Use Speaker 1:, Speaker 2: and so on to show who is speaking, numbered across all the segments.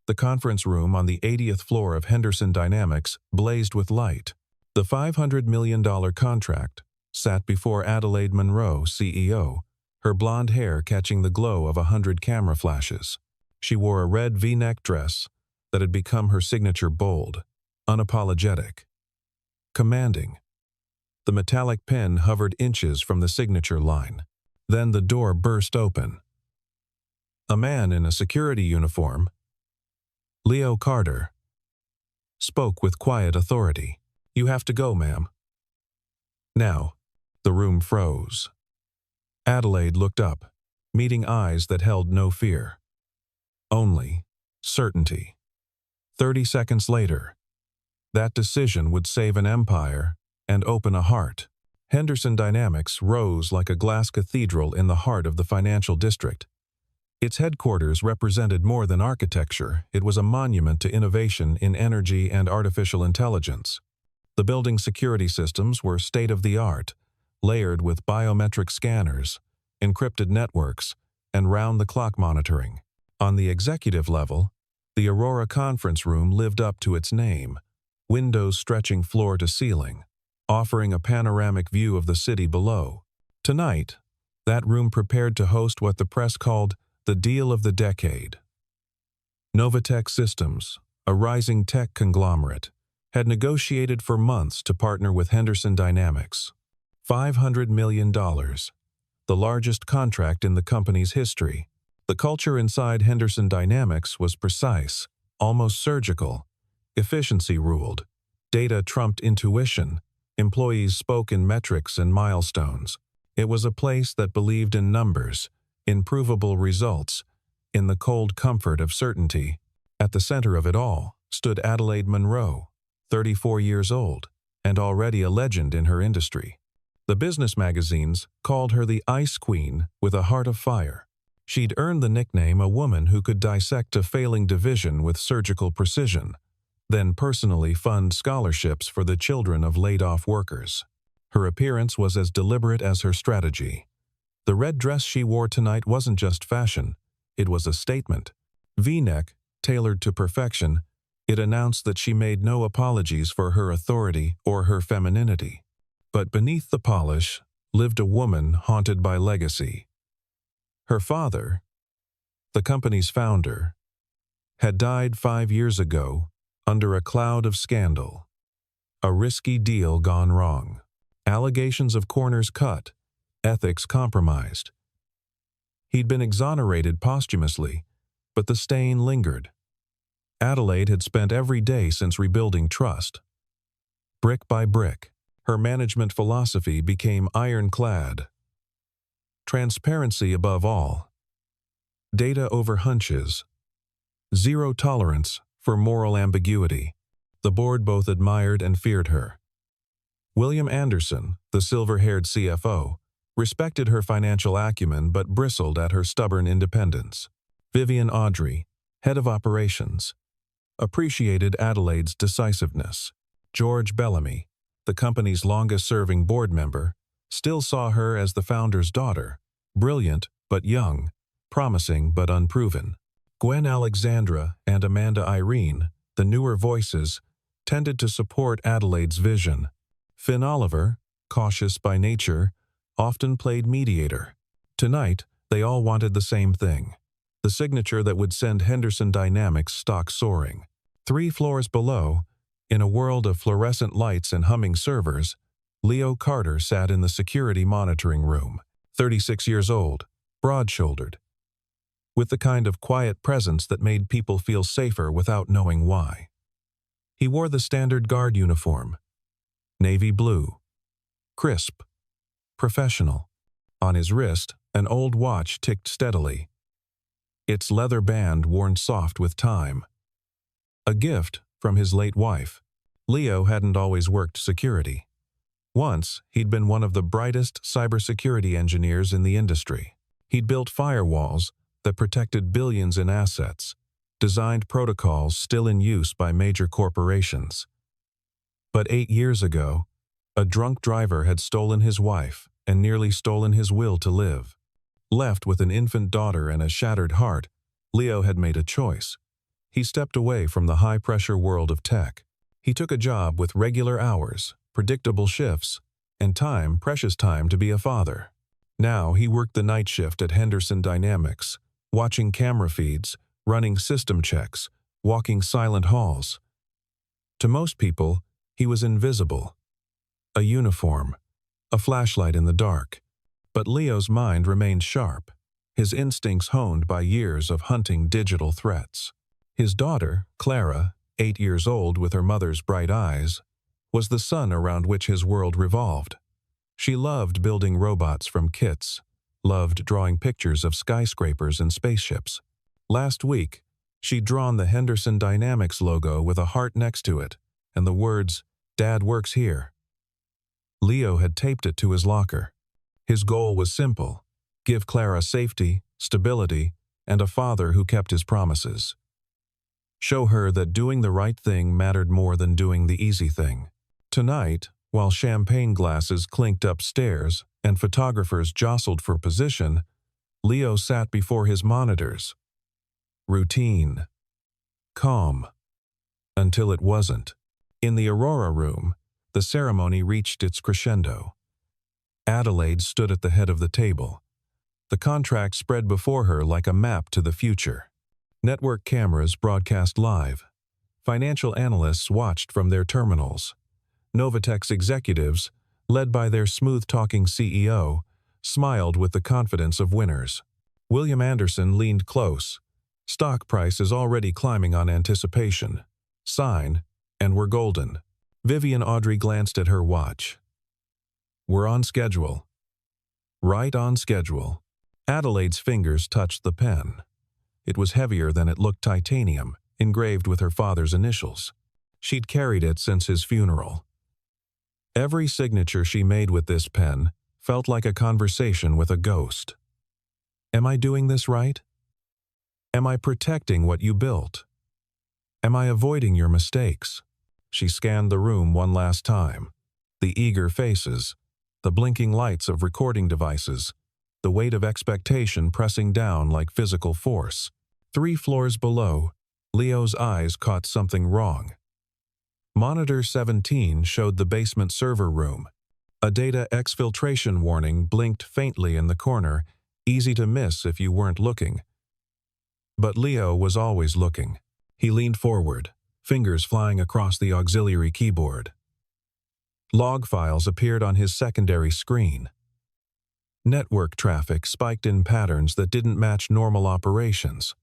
Speaker 1: The conference room on the 80th floor of Henderson Dynamics blazed with light. The $500 million contract sat before Adelaide Monroe, CEO, her blonde hair catching the glow of 100 camera flashes. She wore a red V-neck dress that had become her signature: bold, unapologetic, commanding. The metallic pen hovered inches from the signature line. Then the door burst open. A man in a security uniform, Leo Carter, spoke with quiet authority. "You have to go, ma'am." Now, the room froze. Adelaide looked up, meeting eyes that held no fear, only certainty. 30 seconds later, that decision would save an empire and open a heart. Henderson Dynamics rose like a glass cathedral in the heart of the financial district. Its headquarters represented more than architecture. It was a monument to innovation in energy and artificial intelligence. The building's security systems were state-of-the-art, layered with biometric scanners, encrypted networks, and round-the-clock monitoring. On the executive level, the Aurora conference room lived up to its name, windows stretching floor to ceiling, offering a panoramic view of the city below. Tonight, that room prepared to host what the press called the deal of the decade. Novatech Systems, a rising tech conglomerate, had negotiated for months to partner with Henderson Dynamics. $500 million, the largest contract in the company's history. The culture inside Henderson Dynamics was precise, almost surgical. Efficiency ruled. Data trumped intuition. Employees spoke in metrics and milestones. It was a place that believed in numbers, in provable results, in the cold comfort of certainty. At the center of it all stood Adelaide Monroe, 34 years old, and already a legend in her industry. The business magazines called her the Ice Queen with a heart of fire. She'd earned the nickname a woman who could dissect a failing division with surgical precision, then personally fund scholarships for the children of laid-off workers. Her appearance was as deliberate as her strategy. The red dress she wore tonight wasn't just fashion, it was a statement. V-neck, tailored to perfection, it announced that she made no apologies for her authority or her femininity. But beneath the polish lived a woman haunted by legacy. Her father, the company's founder, had died 5 years ago under a cloud of scandal. A risky deal gone wrong. Allegations of corners cut, ethics compromised. He'd been exonerated posthumously, but the stain lingered. Adelaide had spent every day since rebuilding trust. Brick by brick, her management philosophy became ironclad. Transparency above all. Data over hunches. Zero tolerance for moral ambiguity. The board both admired and feared her. William Anderson, the silver-haired CFO, respected her financial acumen but bristled at her stubborn independence. Vivian Audrey, head of operations, appreciated Adelaide's decisiveness. George Bellamy, the company's longest-serving board member, still saw her as the founder's daughter, brilliant but young, promising but unproven. Gwen Alexandra and Amanda Irene, the newer voices, tended to support Adelaide's vision. Finn Oliver, cautious by nature, often played mediator. Tonight, they all wanted the same thing, the signature that would send Henderson Dynamics stock soaring. 3 floors below, in a world of fluorescent lights and humming servers, Leo Carter sat in the security monitoring room, 36 years old, broad-shouldered, with the kind of quiet presence that made people feel safer without knowing why. He wore the standard guard uniform, navy blue, crisp, professional. On his wrist, an old watch ticked steadily, its leather band worn soft with time. A gift from his late wife. Leo hadn't always worked security. Once, he'd been one of the brightest cybersecurity engineers in the industry. He'd built firewalls that protected billions in assets, designed protocols still in use by major corporations. But 8 years ago, a drunk driver had stolen his wife and nearly stolen his will to live. Left with an infant daughter and a shattered heart, Leo had made a choice. He stepped away from the high-pressure world of tech. He took a job with regular hours, predictable shifts, and precious time to be a father. Now he worked the night shift at Henderson Dynamics, watching camera feeds, running system checks, walking silent halls. To most people, he was invisible. A uniform, a flashlight in the dark. But Leo's mind remained sharp, his instincts honed by years of hunting digital threats. His daughter, Clara, 8 years old with her mother's bright eyes, was the sun around which his world revolved. She loved building robots from kits, loved drawing pictures of skyscrapers and spaceships. Last week, she'd drawn the Henderson Dynamics logo with a heart next to it, and the words, "Dad works here." Leo had taped it to his locker. His goal was simple: give Clara safety, stability, and a father who kept his promises. Show her that doing the right thing mattered more than doing the easy thing. Tonight, while champagne glasses clinked upstairs and photographers jostled for position, Leo sat before his monitors. Routine. Calm. Until it wasn't. In the Aurora room, the ceremony reached its crescendo. Adelaide stood at the head of the table. The contract spread before her like a map to the future. Network cameras broadcast live. Financial analysts watched from their terminals. Novatech's executives, led by their smooth-talking CEO, smiled with the confidence of winners. William Anderson leaned close. Stock price is already climbing on anticipation. Sign, and we're golden. Vivian Audrey glanced at her watch. We're on schedule. Right on schedule. Adelaide's fingers touched the pen. It was heavier than it looked: titanium, engraved with her father's initials. She'd carried it since his funeral. Every signature she made with this pen felt like a conversation with a ghost. Am I doing this right? Am I protecting what you built? Am I avoiding your mistakes? She scanned the room one last time. The eager faces, the blinking lights of recording devices, the weight of expectation pressing down like physical force. 3 floors below, Leo's eyes caught something wrong. Monitor 17 showed the basement server room. A data exfiltration warning blinked faintly in the corner, easy to miss if you weren't looking. But Leo was always looking. He leaned forward, fingers flying across the auxiliary keyboard. Log files appeared on his secondary screen. Network traffic spiked in patterns that didn't match normal operations.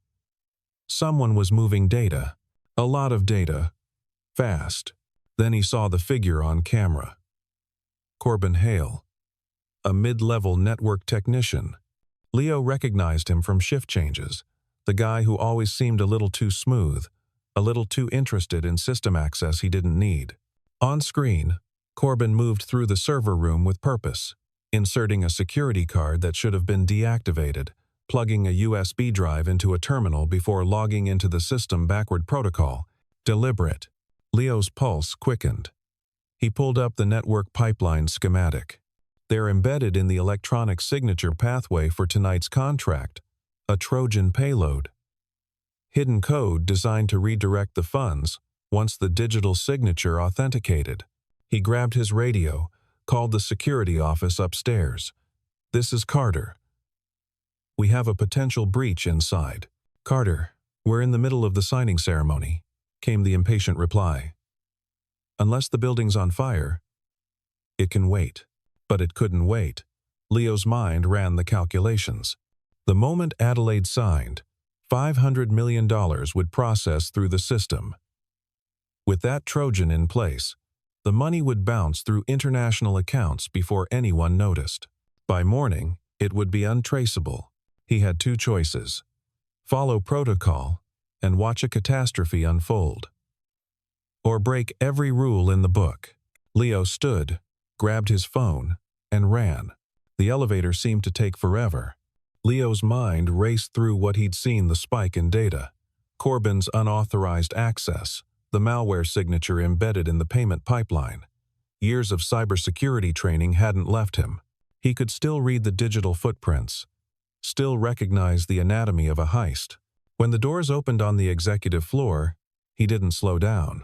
Speaker 1: Someone was moving data, a lot of data, fast. Then he saw the figure on camera. Corbin Hale, a mid-level network technician. Leo recognized him from shift changes, the guy who always seemed a little too smooth, a little too interested in system access he didn't need. On screen, Corbin moved through the server room with purpose, inserting a security card that should have been deactivated, plugging a USB drive into a terminal before logging into the system backward protocol. Deliberate. Leo's pulse quickened. He pulled up the network pipeline schematic. They're embedded in the electronic signature pathway for tonight's contract, a Trojan payload. Hidden code designed to redirect the funds once the digital signature authenticated. He grabbed his radio, called the security office upstairs. This is Carter. We have a potential breach inside. Carter, we're in the middle of the signing ceremony, came the impatient reply. Unless the building's on fire, it can wait. But it couldn't wait. Leo's mind ran the calculations. The moment Adelaide signed, $500 million would process through the system. With that Trojan in place, the money would bounce through international accounts before anyone noticed. By morning, it would be untraceable. He had 2 choices: follow protocol and watch a catastrophe unfold, or break every rule in the book. Leo stood, grabbed his phone, and ran. The elevator seemed to take forever. Leo's mind raced through what he'd seen: the spike in data, Corbin's unauthorized access, the malware signature embedded in the payment pipeline. Years of cybersecurity training hadn't left him. He could still read the digital footprints, still recognize the anatomy of a heist. When the doors opened on the executive floor, he didn't slow down.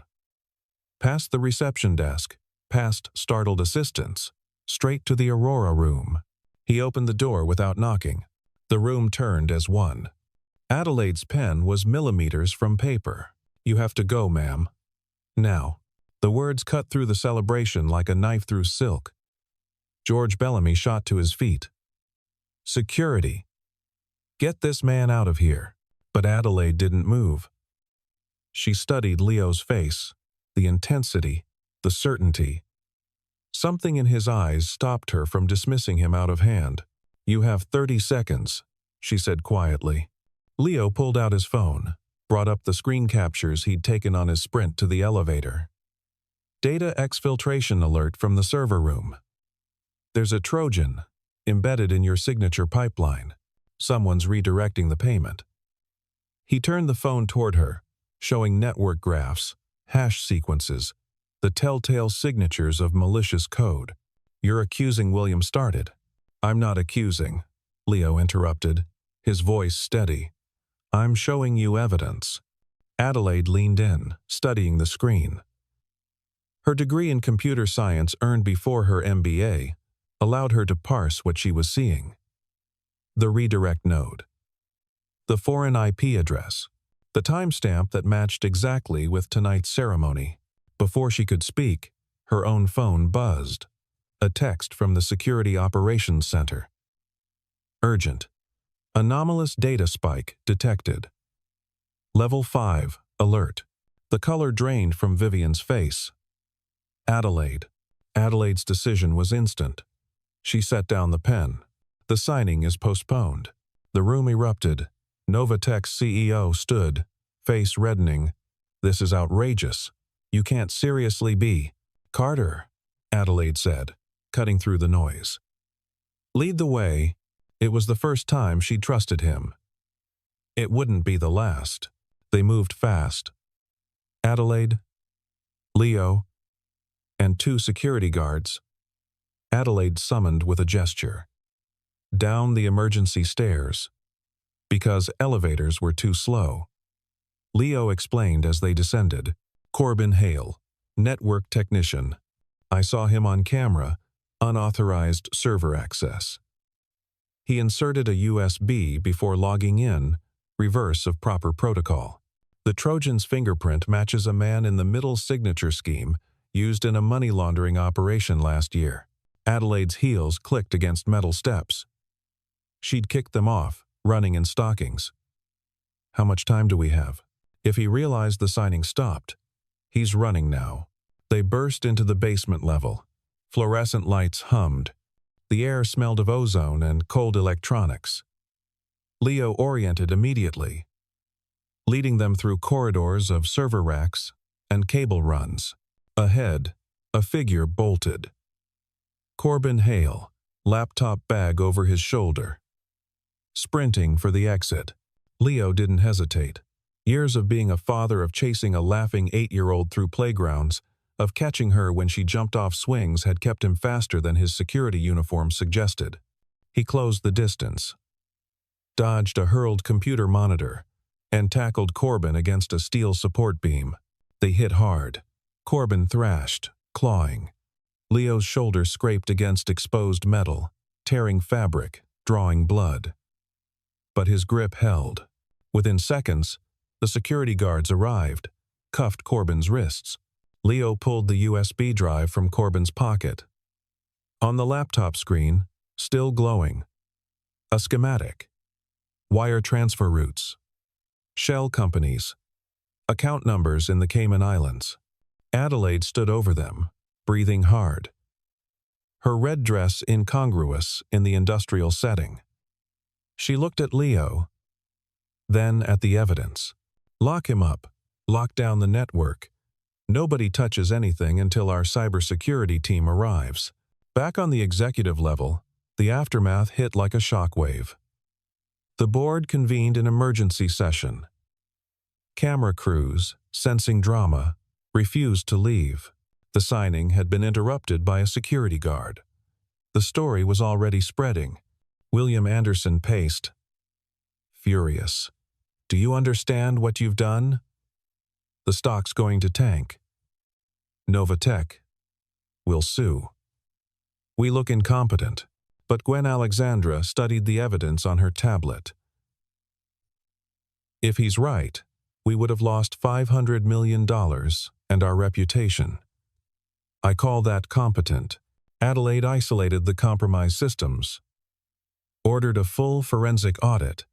Speaker 1: Past the reception desk, past startled assistants, straight to the Aurora room. He opened the door without knocking. The room turned as one. Adelaide's pen was millimeters from paper. "You have to go, ma'am. Now." The words cut through the celebration like a knife through silk. George Bellamy shot to his feet. "Security! Get this man out of here." But Adelaide didn't move. She studied Leo's face, the intensity, the certainty. Something in his eyes stopped her from dismissing him out of hand. "You have 30 seconds, she said quietly. Leo pulled out his phone, brought up the screen captures he'd taken on his sprint to the elevator. "Data exfiltration alert from the server room. There's a Trojan embedded in your signature pipeline. Someone's redirecting the payment." He turned the phone toward her, showing network graphs, hash sequences, the telltale signatures of malicious code. "You're accusing," William started. "I'm not accusing," Leo interrupted, his voice steady. "I'm showing you evidence." Adelaide leaned in, studying the screen. Her degree in computer science earned before her MBA allowed her to parse what she was seeing. The redirect node. The foreign IP address. The timestamp that matched exactly with tonight's ceremony. Before she could speak, her own phone buzzed. A text from the Security Operations Center. "Urgent. Anomalous data spike detected. Level 5, alert." The color drained from Vivian's face. Adelaide. Adelaide's decision was instant. She set down the pen. "The signing is postponed." The room erupted. Novatech's CEO stood, face reddening. "This is outrageous. You can't seriously be." "Carter," Adelaide said, cutting through the noise. "Lead the way." It was the first time she'd trusted him. It wouldn't be the last. They moved fast. Adelaide, Leo, and 2 security guards. Adelaide summoned with a gesture. Down the emergency stairs. Because elevators were too slow. Leo explained as they descended. "Corbin Hale, network technician. I saw him on camera, unauthorized server access." He inserted a USB before logging in, reverse of proper protocol. "The Trojan's fingerprint matches a man in the middle signature scheme used in a money laundering operation last year." Adelaide's heels clicked against metal steps. She'd kicked them off, running in stockings. "How much time do we have?" If he realized the signing stopped, he's running now. They burst into the basement level. Fluorescent lights hummed. The air smelled of ozone and cold electronics. Leo oriented immediately, leading them through corridors of server racks and cable runs. Ahead, a figure bolted. Corbin Hale, laptop bag over his shoulder. Sprinting for the exit. Leo didn't hesitate. Years of being a father, of chasing a laughing 8-year-old through playgrounds, of catching her when she jumped off swings had kept him faster than his security uniform suggested. He closed the distance, dodged a hurled computer monitor, and tackled Corbin against a steel support beam. They hit hard. Corbin thrashed, clawing. Leo's shoulder scraped against exposed metal, tearing fabric, drawing blood. But his grip held. Within seconds, the security guards arrived, cuffed Corbin's wrists. Leo pulled the USB drive from Corbin's pocket. On the laptop screen, still glowing, a schematic. Wire transfer routes. Shell companies. Account numbers in the Cayman Islands. Adelaide stood over them, breathing hard. Her red dress incongruous in the industrial setting. She looked at Leo, then at the evidence. "Lock him up. Lock down the network. Nobody touches anything until our cybersecurity team arrives." Back on the executive level, the aftermath hit like a shockwave. The board convened an emergency session. Camera crews, sensing drama, refused to leave. The signing had been interrupted by a security guard. The story was already spreading. William Anderson paced. Furious. Do you understand what you've done? The stock's going to tank. Novatech will sue. We look incompetent, but Gwen Alexandra studied the evidence on her tablet. If he's right, we would have lost $500 million and our reputation. I call that competent. Adelaide isolated the compromised systems, ordered a full forensic audit.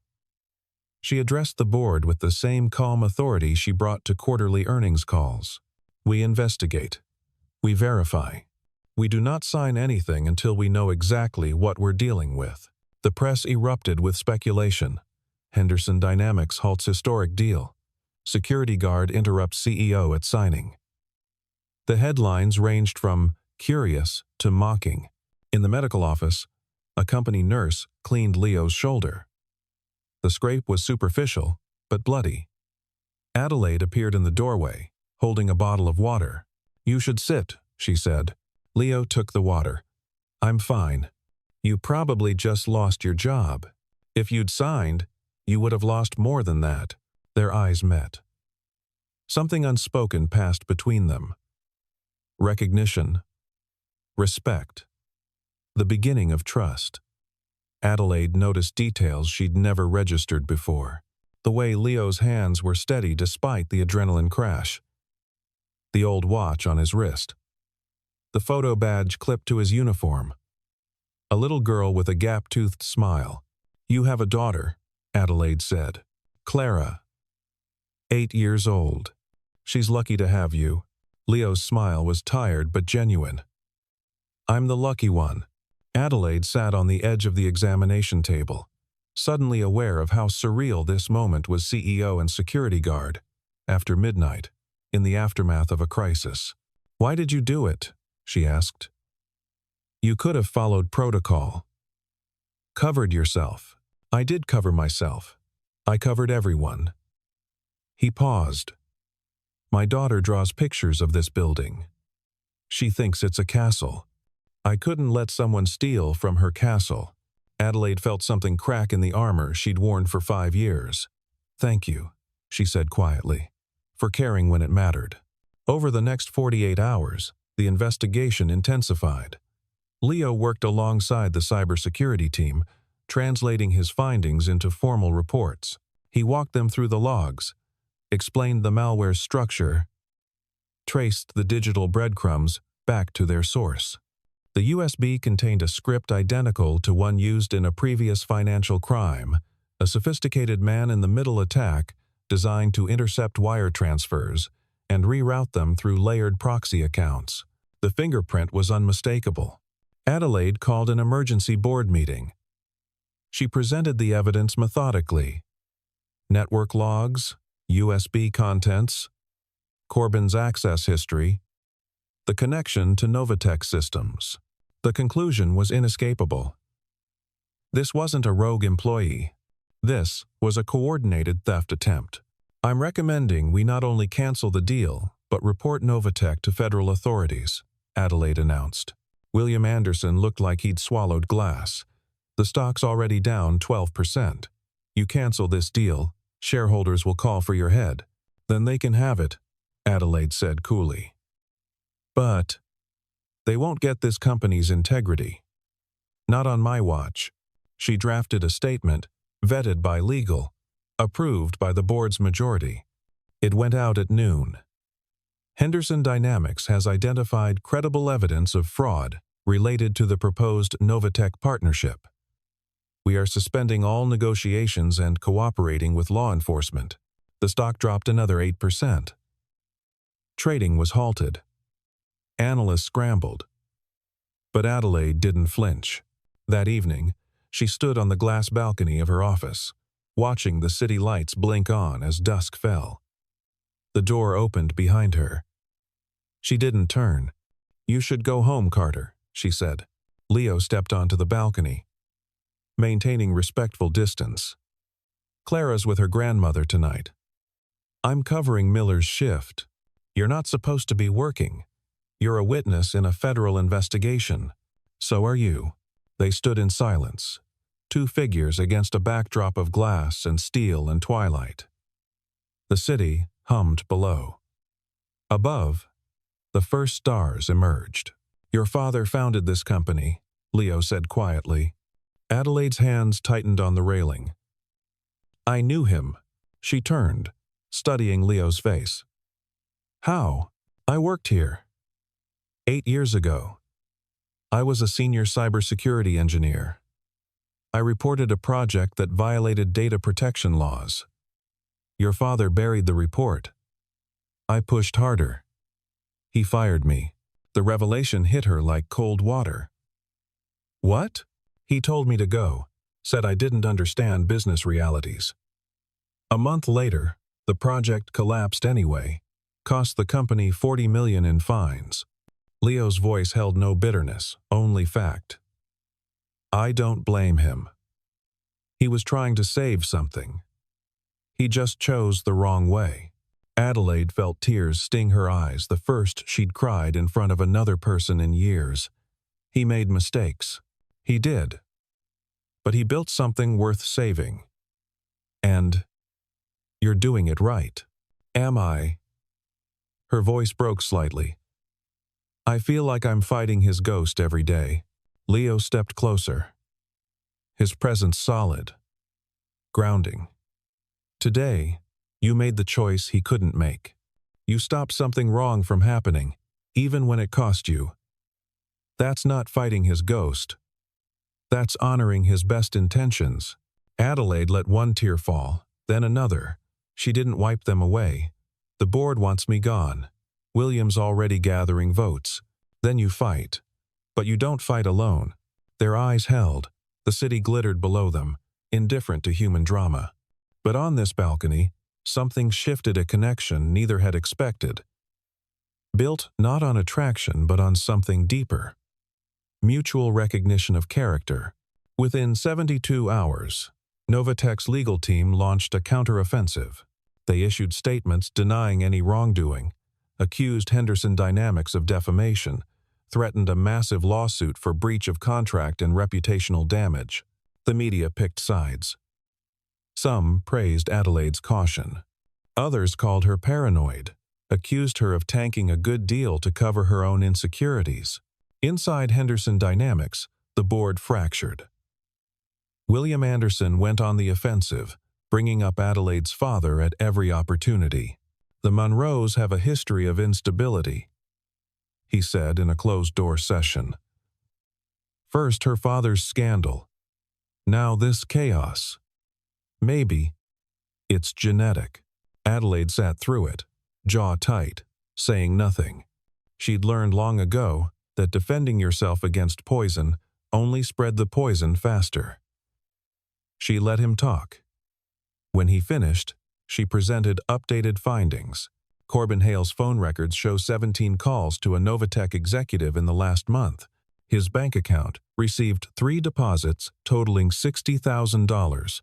Speaker 1: She addressed the board with the same calm authority she brought to quarterly earnings calls. We investigate. We verify. We do not sign anything until we know exactly what we're dealing with. The press erupted with speculation. Henderson Dynamics halts historic deal. Security guard interrupts CEO at signing. The headlines ranged from curious to mocking. In the medical office, a company nurse cleaned Leo's shoulder. The scrape was superficial, but bloody. Adelaide appeared in the doorway, holding a bottle of water. "You should sit," she said. Leo took the water. "I'm fine. You probably just lost your job. If you'd signed, you would have lost more than that." Their eyes met. Something unspoken passed between them. Recognition. Respect. The beginning of trust. Adelaide noticed details she'd never registered before. The way Leo's hands were steady despite the adrenaline crash. The old watch on his wrist. The photo badge clipped to his uniform. A little girl with a gap-toothed smile. "You have a daughter," Adelaide said. "Clara. 8 years old. She's lucky to have you." Leo's smile was tired but genuine. "I'm the lucky one." Adelaide sat on the edge of the examination table, suddenly aware of how surreal this moment was. CEO and security guard, after midnight, in the aftermath of a crisis. "Why did you do it?" she asked. "You could have followed protocol. Covered yourself." "I did cover myself. I covered everyone." He paused. "My daughter draws pictures of this building. She thinks it's a castle. I couldn't let someone steal from her castle." Adelaide felt something crack in the armor she'd worn for 5 years. "Thank you," she said quietly, "for caring when it mattered." Over the next 48 hours, the investigation intensified. Leo worked alongside the cybersecurity team, translating his findings into formal reports. He walked them through the logs, explained the malware's structure, traced the digital breadcrumbs back to their source. The USB contained a script identical to one used in a previous financial crime, a sophisticated man-in-the-middle attack designed to intercept wire transfers and reroute them through layered proxy accounts. The fingerprint was unmistakable. Adelaide called an emergency board meeting. She presented the evidence methodically. Network logs, USB contents, Corbin's access history, the connection to Novatech systems. The conclusion was inescapable. This wasn't a rogue employee. This was a coordinated theft attempt. "I'm recommending we not only cancel the deal, but report Novatech to federal authorities," Adelaide announced. William Anderson looked like he'd swallowed glass. "The stock's already down 12%. You cancel this deal, shareholders will call for your head." "Then they can have it," Adelaide said coolly. "But they won't get this company's integrity. Not on my watch." She drafted a statement, vetted by legal, approved by the board's majority. It went out at noon. Henderson Dynamics has identified credible evidence of fraud related to the proposed Novatech partnership. We are suspending all negotiations and cooperating with law enforcement. The stock dropped another 8%. Trading was halted. Analysts scrambled. But Adelaide didn't flinch. That evening, she stood on the glass balcony of her office, watching the city lights blink on as dusk fell. The door opened behind her. She didn't turn. "You should go home, Carter," she said. Leo stepped onto the balcony, maintaining respectful distance. "Clara's with her grandmother tonight. I'm covering Miller's shift. You're not supposed to be working. You're a witness in a federal investigation. So are you." They stood in silence. two figures against a backdrop of glass and steel and twilight. The city hummed below. Above, the first stars emerged. "Your father founded this company," Leo said quietly. Adelaide's hands tightened on the railing. "I knew him." She turned, studying Leo's face. "How?" "I worked here. 8 years ago. I was a senior cybersecurity engineer. I reported a project that violated data protection laws. Your father buried the report. I pushed harder. He fired me." The revelation hit her like cold water. "What?" "He told me to go, said I didn't understand business realities. A month later, the project collapsed anyway, cost the company $40 million in fines." Leo's voice held no bitterness, only fact. "I don't blame him. He was trying to save something. He just chose the wrong way." Adelaide felt tears sting her eyes, the first she'd cried in front of another person in years. He made mistakes. He did. But he built something worth saving. And you're doing it right. Am I? Her voice broke slightly. "I feel like I'm fighting his ghost every day." Leo stepped closer. His presence solid, grounding. "Today, you made the choice he couldn't make. You stopped something wrong from happening, even when it cost you. That's not fighting his ghost. That's honoring his best intentions." Adelaide let one tear fall, then another. She didn't wipe them away. "The board wants me gone. William's already gathering votes. Then you fight. But you don't fight alone." Their eyes held. The city glittered below them, indifferent to human drama. But on this balcony, something shifted, a connection neither had expected. Built not on attraction but on something deeper. Mutual recognition of character. Within 72 hours, Novatech's legal team launched a counteroffensive. They issued statements denying any wrongdoing, accused Henderson Dynamics of defamation, threatened a massive lawsuit for breach of contract and reputational damage. The media picked sides. Some praised Adelaide's caution. Others called her paranoid, accused her of tanking a good deal to cover her own insecurities. Inside Henderson Dynamics, the board fractured. William Anderson went on the offensive, bringing up Adelaide's father at every opportunity. "The Monroes have a history of instability," he said in a closed-door session. "First her father's scandal. Now this chaos. Maybe it's genetic." Adelaide sat through it, jaw tight, saying nothing. She'd learned long ago that defending yourself against poison only spread the poison faster. She let him talk. When he finished, she presented updated findings. Corbin Hale's phone records show 17 calls to a Novatech executive in the last month. His bank account received 3 deposits totaling $60,000.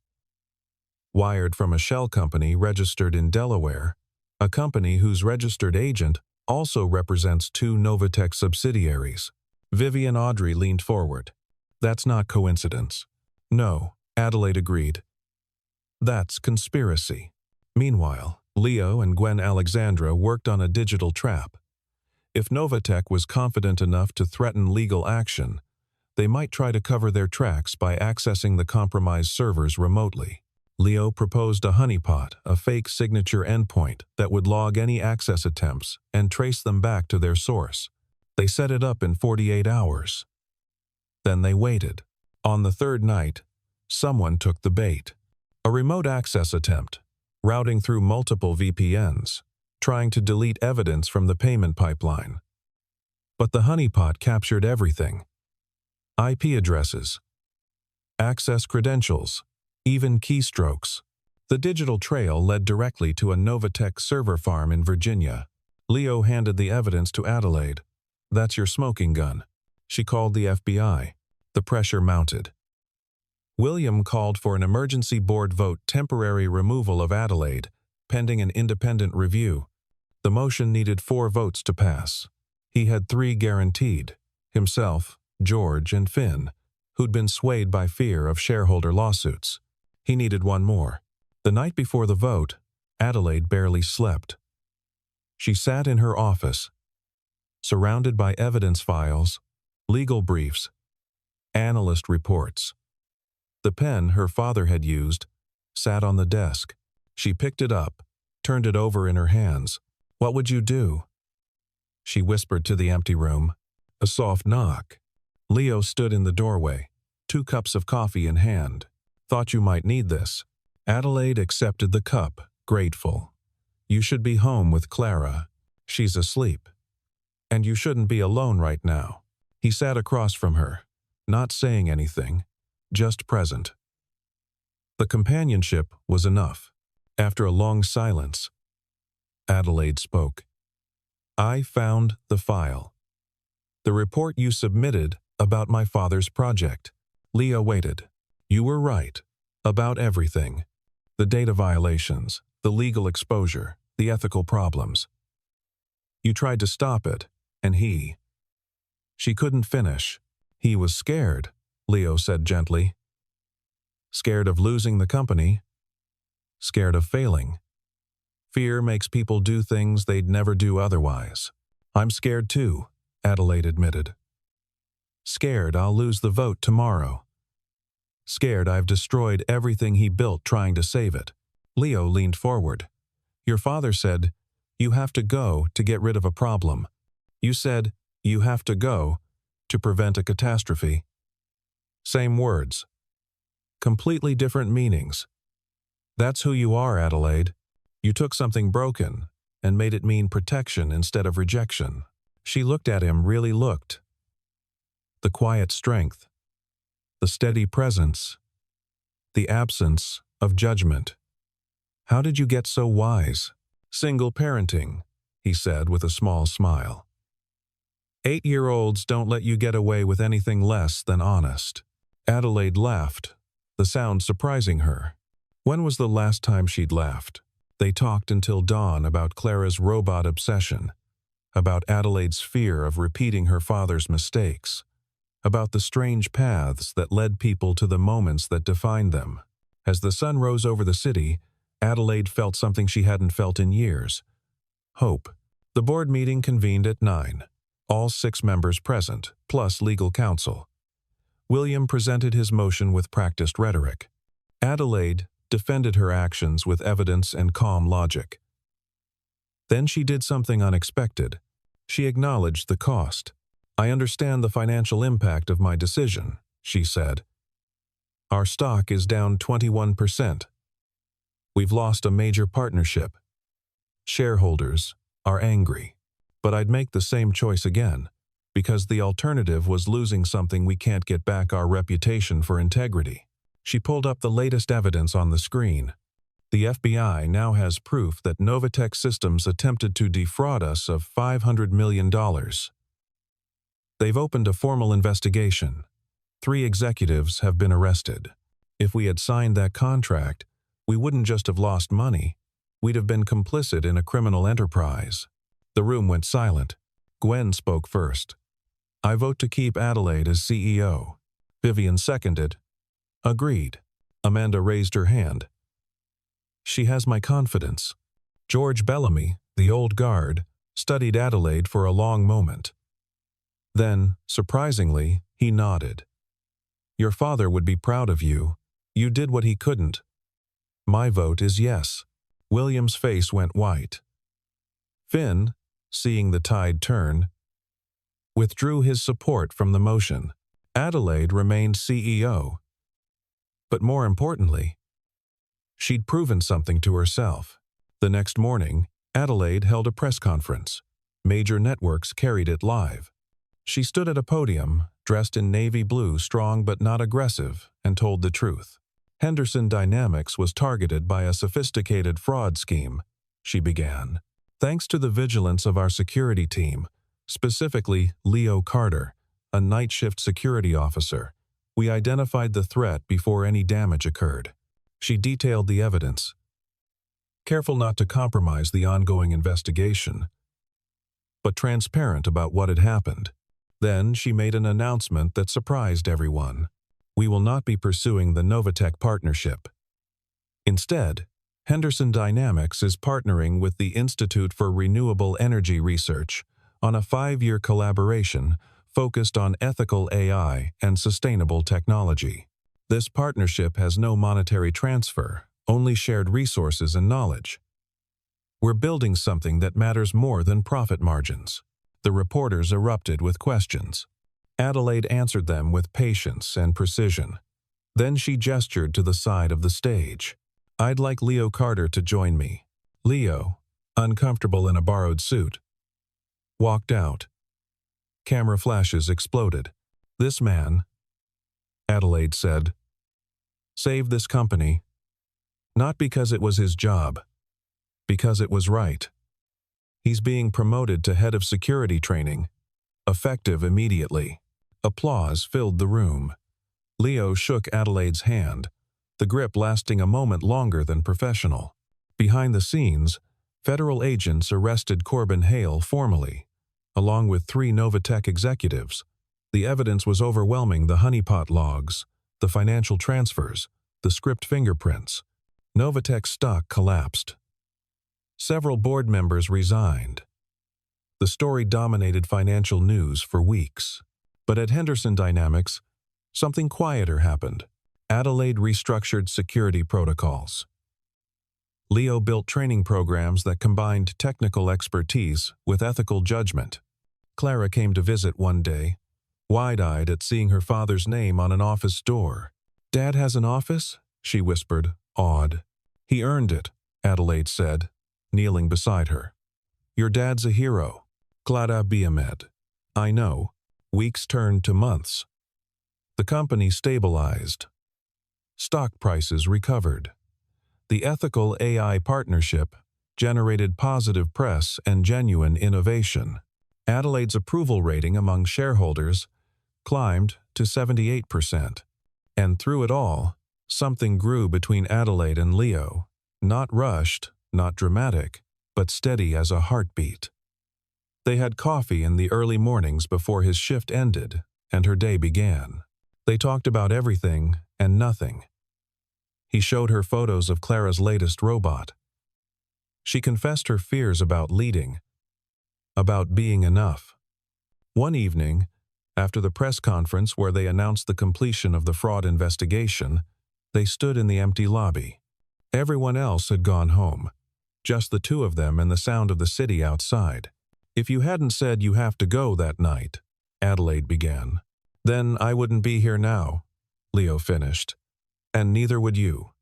Speaker 1: Wired from a shell company registered in Delaware, a company whose registered agent also represents 2 Novatech subsidiaries. Vivian Audrey leaned forward. "That's not coincidence." "No," Adelaide agreed. "That's conspiracy." Meanwhile, Leo and Gwen Alexandra worked on a digital trap. If Novatech was confident enough to threaten legal action, they might try to cover their tracks by accessing the compromised servers remotely. Leo proposed a honeypot, a fake signature endpoint that would log any access attempts and trace them back to their source. They set it up in 48 hours. Then they waited. On the third night, someone took the bait. A remote access attempt, routing through multiple VPNs, trying to delete evidence from the payment pipeline. But the honeypot captured everything. IP addresses, access credentials, even keystrokes. The digital trail led directly to a Novatech server farm in Virginia. Leo handed the evidence to Adelaide. "That's your smoking gun." She called the FBI. The pressure mounted. William called for an emergency board vote, temporary removal of Adelaide, pending an independent review. The motion needed 4 votes to pass. He had 3 guaranteed: himself, George, and Finn. who'd been swayed by fear of shareholder lawsuits. He needed one more. The night before the vote, Adelaide barely slept. She sat in her office, surrounded by evidence files, legal briefs, analyst reports. The pen her father had used sat on the desk. She picked it up, turned it over in her hands. "What would you do?" she whispered to the empty room. A soft knock. Leo stood in the doorway, 2 cups of coffee in hand. "Thought you might need this." Adelaide accepted the cup, grateful. "You should be home with Clara. She's asleep. And you shouldn't be alone right now." He sat across from her, not saying anything, just present. The companionship was enough. After a long silence, Adelaide spoke. "I found the file. The report you submitted about my father's project." Leo waited. "You were right. About everything. The data violations, the legal exposure, the ethical problems. You tried to stop it, and he..." She couldn't finish. "He was scared," Leo said gently. "Scared of losing the company. Scared of failing. Fear makes people do things they'd never do otherwise." "I'm scared too," Adelaide admitted. "Scared I'll lose the vote tomorrow. Scared I've destroyed everything he built trying to save it." Leo leaned forward. "Your father said, you have to go to get rid of a problem. You said, you have to go to prevent a catastrophe." Same words. Completely different meanings. That's who you are, Adelaide. You took something broken and made it mean protection instead of rejection. She looked at him, really looked. The quiet strength, the steady presence, the absence of judgment. "How did you get so wise?" "Single parenting," he said with a small smile. 8-year-olds don't let you get away with anything less than honest. Adelaide laughed, the sound surprising her. When was the last time she'd laughed? They talked until dawn about Clara's robot obsession, about Adelaide's fear of repeating her father's mistakes, about the strange paths that led people to the moments that defined them. As the sun rose over the city, Adelaide felt something she hadn't felt in years. Hope. The board meeting convened at 9. All 6 members present, plus legal counsel. William presented his motion with practiced rhetoric. Adelaide defended her actions with evidence and calm logic. Then she did something unexpected. She acknowledged the cost. "I understand the financial impact of my decision," she said. "Our stock is down 21%. We've lost a major partnership. Shareholders are angry. But I'd make the same choice again, because the alternative was losing something we can't get back: our reputation for integrity." She pulled up the latest evidence on the screen. "The FBI now has proof that Novatech Systems attempted to defraud us of $500 million. They've opened a formal investigation. 3 executives have been arrested. If we had signed that contract, we wouldn't just have lost money, we'd have been complicit in a criminal enterprise." The room went silent. Gwen spoke first. "I vote to keep Adelaide as CEO." Vivian seconded. "Agreed." Amanda raised her hand. "She has my confidence." George Bellamy, the old guard, studied Adelaide for a long moment. Then, surprisingly, he nodded. "Your father would be proud of you. You did what he couldn't." "My vote is yes." William's face went white. Finn, seeing the tide turn, withdrew his support from the motion. Adelaide remained CEO. But more importantly, she'd proven something to herself. The next morning, Adelaide held a press conference. Major networks carried it live. She stood at a podium, dressed in navy blue, strong but not aggressive, and told the truth. "Henderson Dynamics was targeted by a sophisticated fraud scheme," she began. "Thanks to the vigilance of our security team, specifically Leo Carter, a night shift security officer, we identified the threat before any damage occurred." She detailed the evidence, careful not to compromise the ongoing investigation, but transparent about what had happened. Then she made an announcement that surprised everyone. We will not be pursuing the Novatech partnership. Instead, Henderson Dynamics is partnering with the Institute for Renewable Energy Research on a 5-year collaboration focused on ethical AI and sustainable technology. This partnership has no monetary transfer, only shared resources and knowledge. We're building something that matters more than profit margins. The reporters erupted with questions. Adelaide answered them with patience and precision. Then she gestured to the side of the stage. I'd like Leo Carter to join me. Leo, uncomfortable in a borrowed suit, walked out. Camera flashes exploded. This man, Adelaide said, saved this company, not because it was his job, because it was right. He's being promoted to head of security training, effective immediately. Applause filled the room. Leo shook Adelaide's hand, the grip lasting a moment longer than professional. Behind the scenes, federal agents arrested Corbin Hale formally, along with 3 Novatech executives. The evidence was overwhelming: the honeypot logs, the financial transfers, the script fingerprints. Novatech stock collapsed. Several board members resigned. The story dominated financial news for weeks. But at Henderson Dynamics, something quieter happened. Adelaide restructured security protocols. Leo built training programs that combined technical expertise with ethical judgment. Clara came to visit one day, wide-eyed at seeing her father's name on an office door. "Dad has an office?" she whispered, awed. "He earned it," Adelaide said, kneeling beside her. "Your dad's a hero." Clara Biamed. "I know." Weeks turned to months. The company stabilized. Stock prices recovered. The ethical AI partnership generated positive press and genuine innovation. Adelaide's approval rating among shareholders climbed to 78%. And through it all, something grew between Adelaide and Leo. Not rushed, not dramatic, but steady as a heartbeat. They had coffee in the early mornings before his shift ended and her day began. They talked about everything and nothing. He showed her photos of Clara's latest robot. She confessed her fears about leading, about being enough. One evening, after the press conference where they announced the completion of the fraud investigation, they stood in the empty lobby. Everyone else had gone home, just the two of them and the sound of the city outside. "If you hadn't said you have to go that night," Adelaide began, "then I wouldn't be here now," Leo finished. "And neither would you.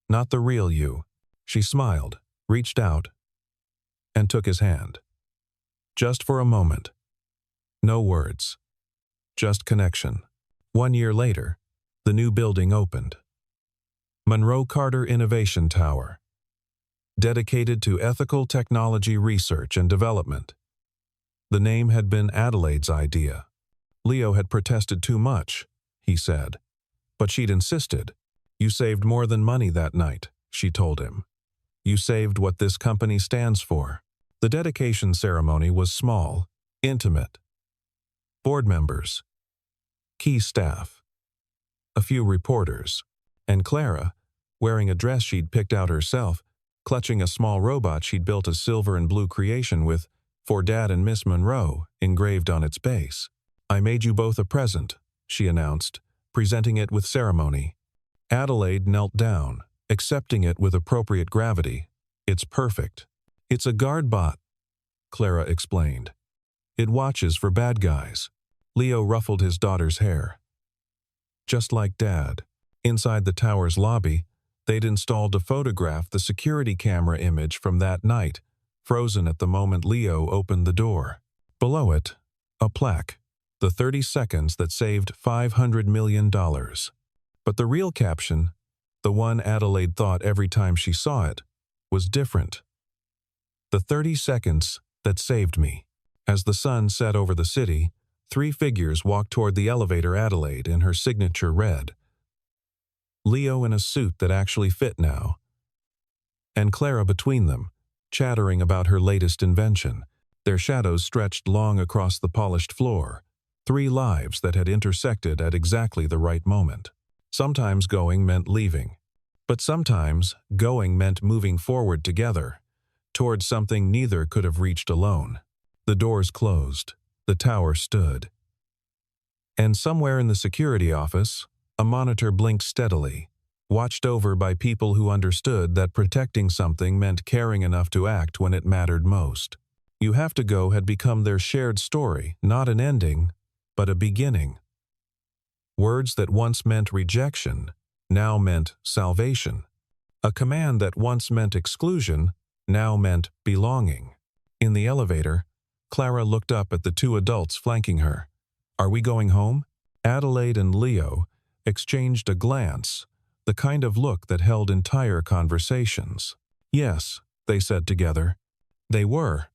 Speaker 1: Not the real you." She smiled, reached out, and took his hand. Just for a moment. No words. Just connection. 1 year later, the new building opened. Monroe Carter Innovation Tower. Dedicated to ethical technology research and development. The name had been Adelaide's idea. Leo had protested too much, he said. But she'd insisted. "You saved more than money that night," she told him. "You saved what this company stands for." The dedication ceremony was small, intimate. Board members, key staff, a few reporters, and Clara, wearing a dress she'd picked out herself, clutching a small robot she'd built, a silver and blue creation with "For Dad and Miss Monroe" engraved on its base. "I made you both a present," she announced, presenting it with ceremony. Adelaide knelt down, accepting it with appropriate gravity. "It's perfect." "It's a guard bot," Clara explained. "It watches for bad guys." Leo ruffled his daughter's hair. "Just like Dad." Inside the tower's lobby, they'd installed to photograph the security camera image from that night, frozen at the moment Leo opened the door. Below it, a plaque, "The 30 seconds that saved $500 million. But the real caption, the one Adelaide thought every time she saw it, was different. "The 30 seconds that saved me." As the sun set over the city, 3 figures walked toward the elevator. Adelaide in her signature red, Leo in a suit that actually fit now, and Clara between them, chattering about her latest invention. Their shadows stretched long across the polished floor, 3 lives that had intersected at exactly the right moment. Sometimes going meant leaving, but sometimes going meant moving forward together, towards something neither could have reached alone. The doors closed. The tower stood. And somewhere in the security office, a monitor blinked steadily, watched over by people who understood that protecting something meant caring enough to act when it mattered most. You Have to Go had become their shared story, not an ending, but a beginning. Words that once meant rejection now meant salvation. A command that once meant exclusion now meant belonging. In the elevator, Clara looked up at the 2 adults flanking her. "Are we going home?" Adelaide and Leo exchanged a glance, the kind of look that held entire conversations. "Yes," they said together. They were.